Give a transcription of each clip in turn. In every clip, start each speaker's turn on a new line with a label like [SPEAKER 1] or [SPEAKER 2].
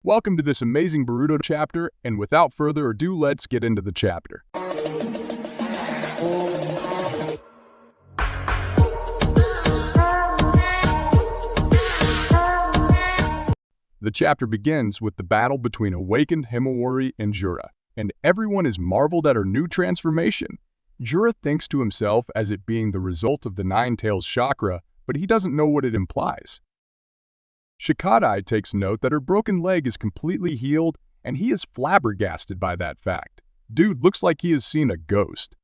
[SPEAKER 1] Welcome to this amazing Boruto chapter, and without further ado, let's get into the chapter. The chapter begins with the battle between awakened Himawari and Jura, and everyone is marveled at her new transformation. Jura thinks to himself as it being the result of the Nine Tails chakra, but he doesn't know what it implies. Hidari takes note that her broken leg is completely healed, and he is flabbergasted by that fact. Dude looks like he has seen a ghost.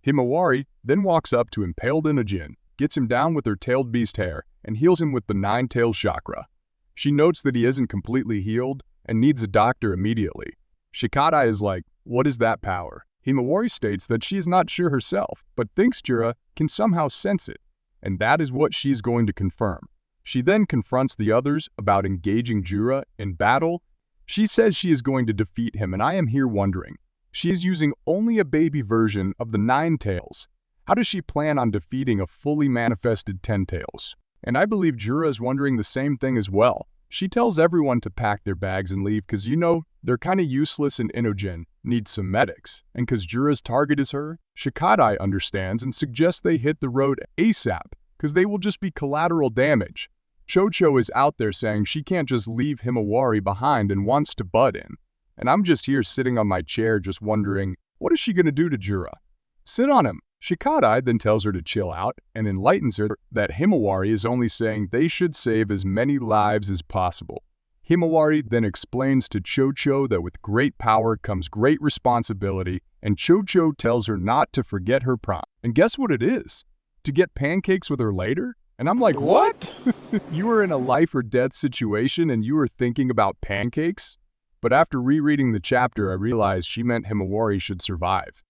[SPEAKER 1] Himawari then walks up to impaled Inojin, gets him down with her tailed beast hair, and heals him with the Nine Tails chakra. She notes that he isn't completely healed and needs a doctor immediately. Hidari is like, "What is that power?" Himawari states that she is not sure herself, but thinks Jura can somehow sense it, and that is what she is going to confirm. She then confronts the others about engaging Jura in battle. She says she is going to defeat him, and I am here wondering. She is using only a baby version of the Nine Tails. How does she plan on defeating a fully manifested Ten Tails? And I believe Jura is wondering the same thing as well. She tells everyone to pack their bags and leave because, they're kinda useless and Inojin needs some medics. And because Jura's target is her, Hidari understands and suggests they hit the road ASAP because they will just be collateral damage. Chocho is out there saying she can't just leave Himawari behind and wants to butt in. And I'm just here sitting on my chair just wondering, what is she gonna do to Jura? Sit on him. Hidari then tells her to chill out and enlightens her that Himawari is only saying they should save as many lives as possible. Himawari then explains to Chocho that with great power comes great responsibility, and Chocho tells her not to forget her prom. And guess what it is? To get pancakes with her later? And I'm like, what? You were in a life or death situation and you were thinking about pancakes? But after rereading the chapter, I realized she meant Himawari should survive.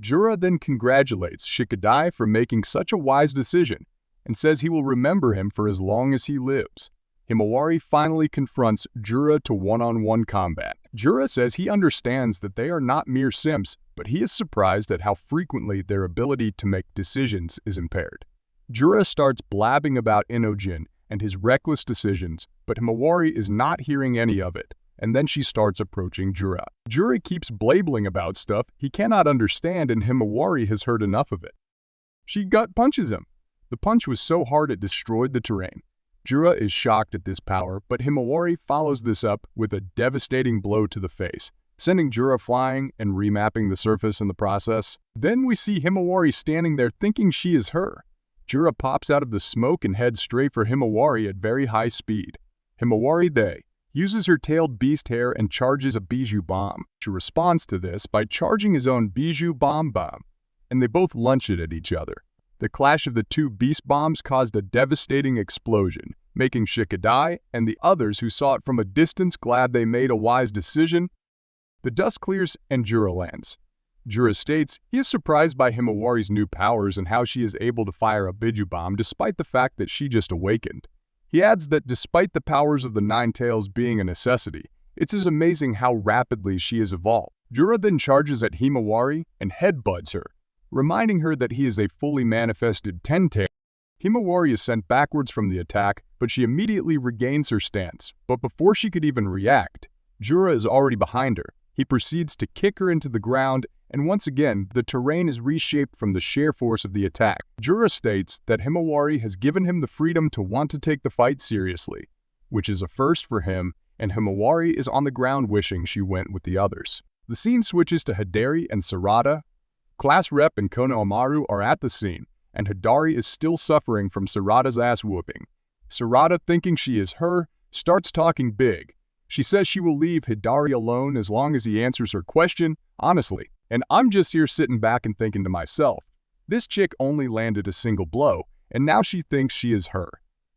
[SPEAKER 1] Jura then congratulates Hidari for making such a wise decision and says he will remember him for as long as he lives. Himawari finally confronts Jura to one-on-one combat. Jura says he understands that they are not mere simps, but he is surprised at how frequently their ability to make decisions is impaired. Jura starts blabbing about Inojin and his reckless decisions, but Himawari is not hearing any of it, and then she starts approaching Jura. Jura keeps blabbing about stuff he cannot understand, and Himawari has heard enough of it. She gut punches him. The punch was so hard it destroyed the terrain. Jura is shocked at this power, but Himawari follows this up with a devastating blow to the face, sending Jura flying and remapping the surface in the process. Then we see Himawari standing there thinking she is her. Jura pops out of the smoke and heads straight for Himawari at very high speed. Himawari uses her tailed beast hair and charges a bijou bomb. She responds to this by charging his own bijou bomb, and they both launch it at each other. The clash of the two beast bombs caused a devastating explosion, making Hidari and the others who saw it from a distance glad they made a wise decision. The dust clears and Jura lands. Jura states he is surprised by Himawari's new powers and how she is able to fire a bijou bomb despite the fact that she just awakened. He adds that despite the powers of the Nine Tails being a necessity, it's amazing how rapidly she has evolved. Jura then charges at Himawari and headbutts her, reminding her that he is a fully manifested Ten Tail. Himawari is sent backwards from the attack, but she immediately regains her stance. But before she could even react, Jura is already behind her. He proceeds to kick her into the ground, and once again, the terrain is reshaped from the sheer force of the attack. Jura states that Himawari has given him the freedom to want to take the fight seriously, which is a first for him, and Himawari is on the ground wishing she went with the others. The scene switches to Hidari and Sarada. Class Rep and Konohamaru are at the scene, and Hidari is still suffering from Sarada's ass whooping. Sarada, thinking she is her, starts talking big. She says she will leave Hidari alone as long as he answers her question honestly. And I'm just here sitting back and thinking to myself, this chick only landed a single blow, and now she thinks she is her.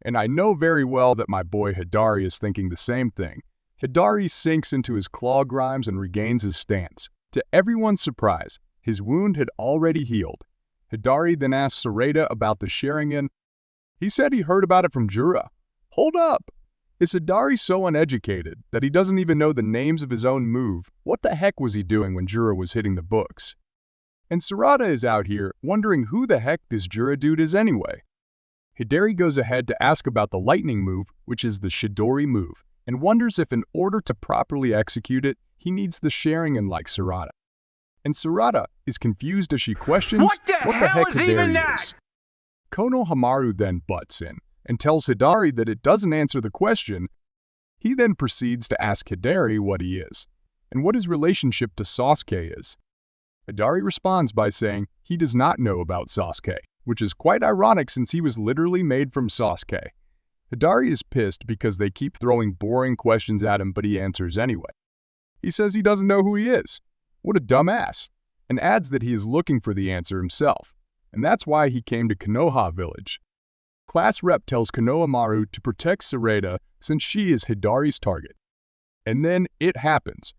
[SPEAKER 1] And I know very well that my boy Hidari is thinking the same thing. Hidari sinks into his claw grimes and regains his stance. To everyone's surprise, his wound had already healed. Hidari then asks Sarada about the Sharingan. He said he heard about it from Jura. Hold up! Is Hidari so uneducated that he doesn't even know the names of his own move? What the heck was he doing when Jura was hitting the books? And Sarada is out here wondering who the heck this Jura dude is anyway. Hidari goes ahead to ask about the lightning move, which is the Chidori move, and wonders if in order to properly execute it, he needs the sharing like Sarada. And Sarada is confused as she questions
[SPEAKER 2] what the
[SPEAKER 1] heck
[SPEAKER 2] hell is even that?
[SPEAKER 1] is. Konohamaru then butts in and tells Hidari that it doesn't answer the question. He then proceeds to ask Hidari what he is, and what his relationship to Sasuke is. Hidari responds by saying he does not know about Sasuke, which is quite ironic since he was literally made from Sasuke. Hidari is pissed because they keep throwing boring questions at him, but he answers anyway. He says he doesn't know who he is. What a dumbass, and adds that he is looking for the answer himself, and that's why he came to Konoha village. Class rep tells Konohamaru to protect Sarada since she is Hidari's target. And then it happens.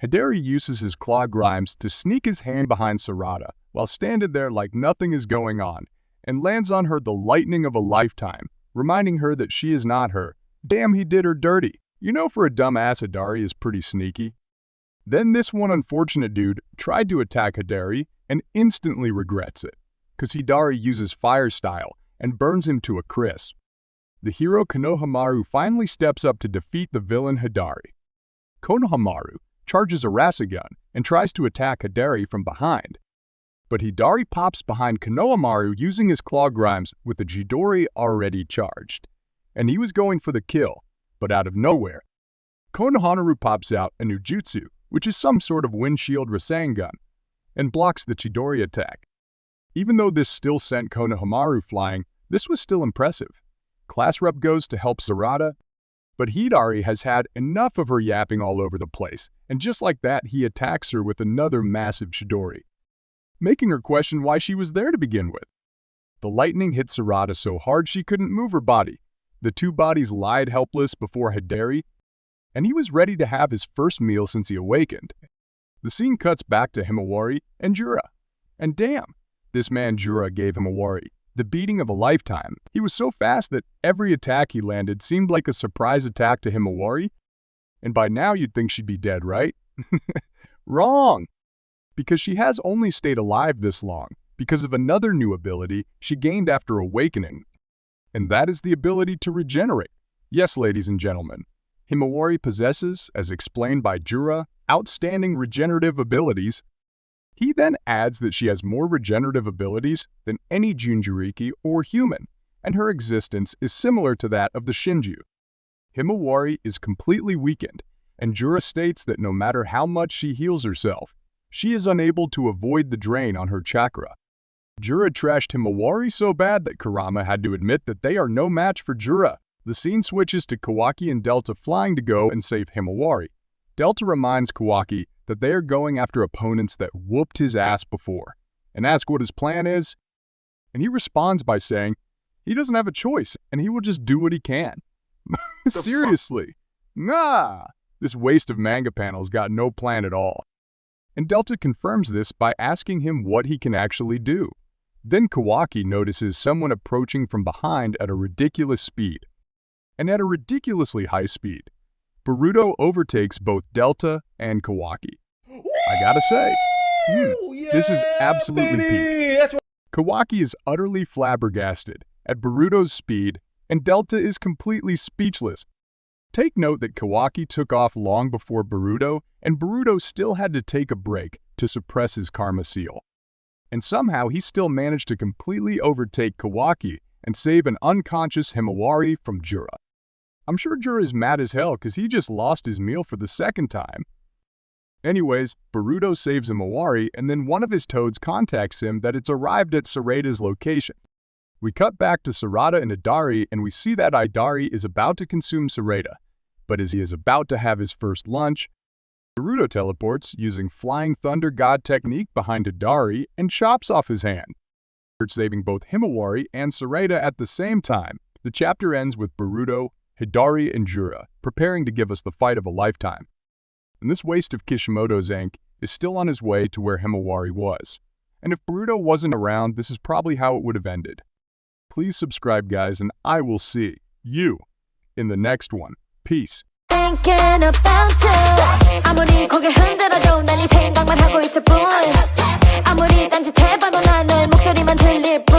[SPEAKER 1] Hidari uses his claw grimes to sneak his hand behind Sarada while standing there like nothing is going on, and lands on her the lightning of a lifetime, reminding her that she is not her. Damn, he did her dirty. You know, for a dumbass, Hidari is pretty sneaky. Then this one unfortunate dude tried to attack Hidari and instantly regrets it, because Hidari uses fire style and burns him to a crisp. The hero Konohamaru finally steps up to defeat the villain Hidari. Konohamaru charges a Rasengan and tries to attack Hidari from behind. But Hidari pops behind Konohamaru using his claw grimes with a Chidori already charged. And he was going for the kill, but out of nowhere, Konohamaru pops out a new jutsu, which is some sort of windshield Rasengan, and blocks the Chidori attack. Even though this still sent Konohamaru flying, this was still impressive. Class rep goes to help Sarada, but Hidari has had enough of her yapping all over the place, and just like that, he attacks her with another massive Chidori, making her question why she was there to begin with. The lightning hit Sarada so hard she couldn't move her body. The two bodies lied helpless before Hidari, and he was ready to have his first meal since he awakened. The scene cuts back to Himawari and Jura. And damn, this man Jura gave Himawari the beating of a lifetime. He was so fast that every attack he landed seemed like a surprise attack to Himawari. And by now you'd think she'd be dead, right? Wrong! Because she has only stayed alive this long because of another new ability she gained after awakening. And that is the ability to regenerate. Yes, ladies and gentlemen, Himawari possesses, as explained by Jura, outstanding regenerative abilities. He then adds that she has more regenerative abilities than any Jinchuriki or human, and her existence is similar to that of the Shinju. Himawari is completely weakened, and Jura states that no matter how much she heals herself, she is unable to avoid the drain on her chakra. Jura trashed Himawari so bad that Kurama had to admit that they are no match for Jura. The scene switches to Kawaki and Delta flying to go and save Himawari. Delta reminds Kawaki that they are going after opponents that whooped his ass before, and asks what his plan is, and he responds by saying he doesn't have a choice and he will just do what he can. Seriously. Nah! This waste of manga panels got no plan at all. And Delta confirms this by asking him what he can actually do. Then Kawaki notices someone approaching from behind at a ridiculous speed. And at a ridiculously high speed, Boruto overtakes both Delta and Kawaki. I gotta say, this is absolutely peak. Kawaki is utterly flabbergasted at Boruto's speed, and Delta is completely speechless. Take note that Kawaki took off long before Boruto, and Boruto still had to take a break to suppress his karma seal. And somehow he still managed to completely overtake Kawaki and save an unconscious Himawari from Jura. I'm sure Jura is mad as hell because he just lost his meal for the second time. Anyways, Boruto saves Himawari, and then one of his toads contacts him that it's arrived at Sarada's location. We cut back to Sarada and Hidari, and we see that Hidari is about to consume Sarada. But as he is about to have his first lunch, Boruto teleports using Flying Thunder God technique behind Hidari and chops off his hand, saving both Himawari and Sarada at the same time. The chapter ends with Boruto, Hidari, and Jura preparing to give us the fight of a lifetime. And this waste of Kishimoto's ink is still on his way to where Himawari was. And if Boruto wasn't around, this is probably how it would have ended. Please subscribe, guys, and I will see you in the next one. Peace.
[SPEAKER 3] Thinking about you. 아무리 고개를 흔들어도 난 네 생각만 하고 있을 뿐. 아무리 딴짓해봐도 난 너의 목소리만 들릴 뿐.